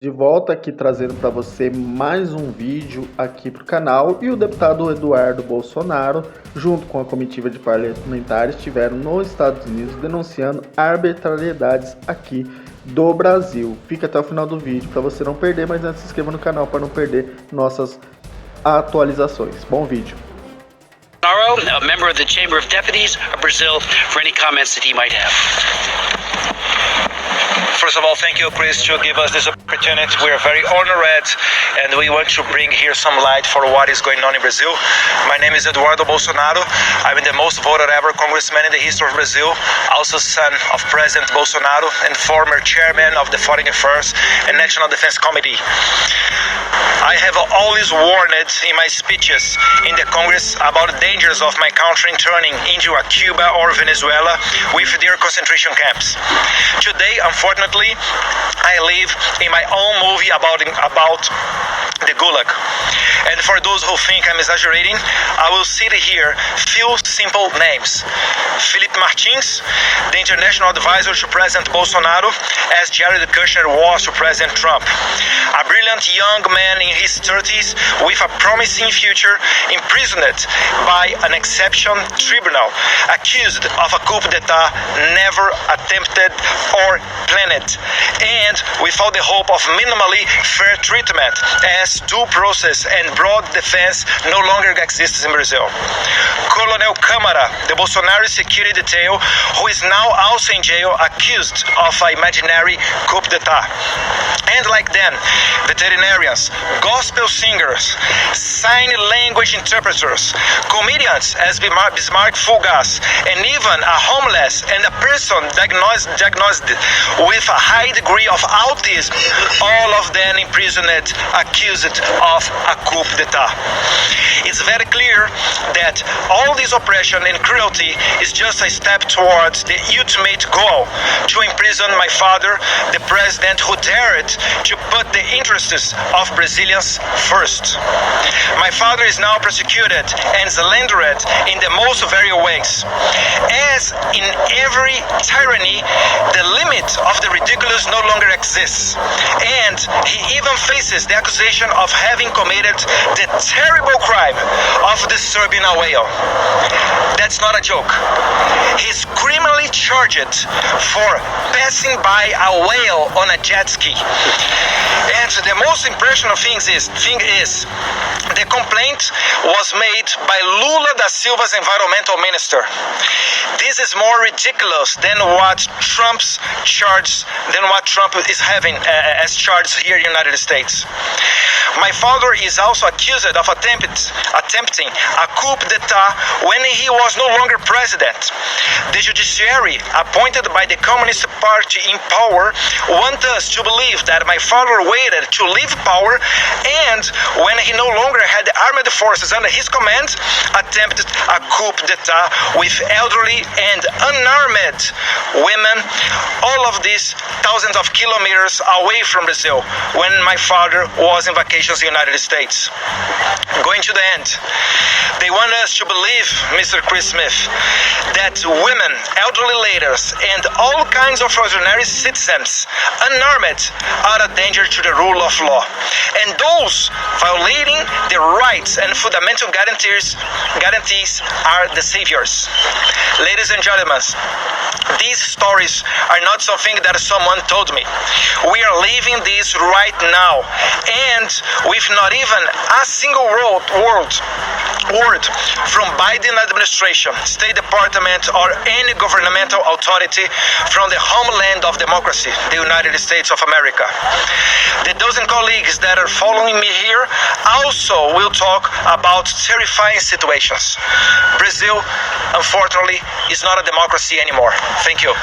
De volta aqui trazendo para você mais um vídeo aqui para o canal. E o deputado Eduardo Bolsonaro, junto com a comitiva de parlamentares, estiveram nos Estados Unidos denunciando arbitrariedades aqui do Brasil. Fica até o final do vídeo para você não perder, mas antes se inscreva no canal para não perder nossas atualizações. Bom vídeo. Bolsonaro, a member of the Chamber of Deputies of Brazil, for any comments that he might have. First of all, thank you, Chris, to give us this opportunity. We are very honored, and we want to bring here some light for what is going on in Brazil. My name is Eduardo Bolsonaro. I'm the most voted ever congressman in the history of Brazil, also son of President Bolsonaro and former chairman of the Foreign Affairs and National Defense Committee. I have always warned in my speeches in the Congress about the dangers of my country turning into a Cuba or Venezuela with their concentration camps. Today, unfortunately, I live in my own movie about the Gulag. And for those who think I'm exaggerating, I will cite here few simple names. Felipe Martins, the international advisor to President Bolsonaro, as Jared Kushner was to President Trump. A brilliant young man in his 30s with a promising future, imprisoned by an exception tribunal, accused of a coup d'etat never attempted or planned, and without the hope of minimally fair treatment, as due process and broad defense no longer exists in Brazil. Colonel Câmera, the Bolsonaro security detail, who is now also in jail, accused of an imaginary coup d'etat. And like them, veterinarians, gospel singers, sign language interpreters, comedians as Bismarck Fugas, and even a homeless and a person diagnosed with a high degree of autism, all of them imprisoned, accused of a coup d'etat. It's very clear that all this oppression and cruelty is just a step towards the ultimate goal, to imprison my father, the president who dared to put the interests of Brazilians first. My father is now persecuted and slandered in the most various ways. As in every tyranny, the limit of the ridiculous no longer exists, and he even faces the accusation of having committed the terrible crime of disturbing a whale. That's not a joke. He's criminally charged for passing by a whale on a jet ski. And the most impressionable thing is the complaint was made by Lula da Silva's environmental minister. This is more ridiculous than what Trump is having as charged here in the United States. My father is also accused of attempting a coup d'etat when he was no longer president. The judiciary, appointed by the Communist Party in power, want us to believe that my father waited to leave power, and when he no longer had the armed forces under his command, attempted a coup d'etat with elderly and unarmed women, all of these thousands of kilometers away from Brazil, when my father was in vacations in the United States. Going to the end, they want us to believe, Mr. Chris Smith, that women, elderly ladies, and all kinds of ordinary citizens, unarmed, are a danger to the rule of law. And those violating the rights and fundamental guarantees are the saviors. Ladies and gentlemen, these stories are not something that someone told me. We are living this right now, and with not even a single word from Biden administration, State Department, or any governmental authority from the homeland of democracy, the United States of America. The dozen colleagues that are following me here also will talk about terrifying situations. Brazil, unfortunately, is not a democracy anymore. Thank you.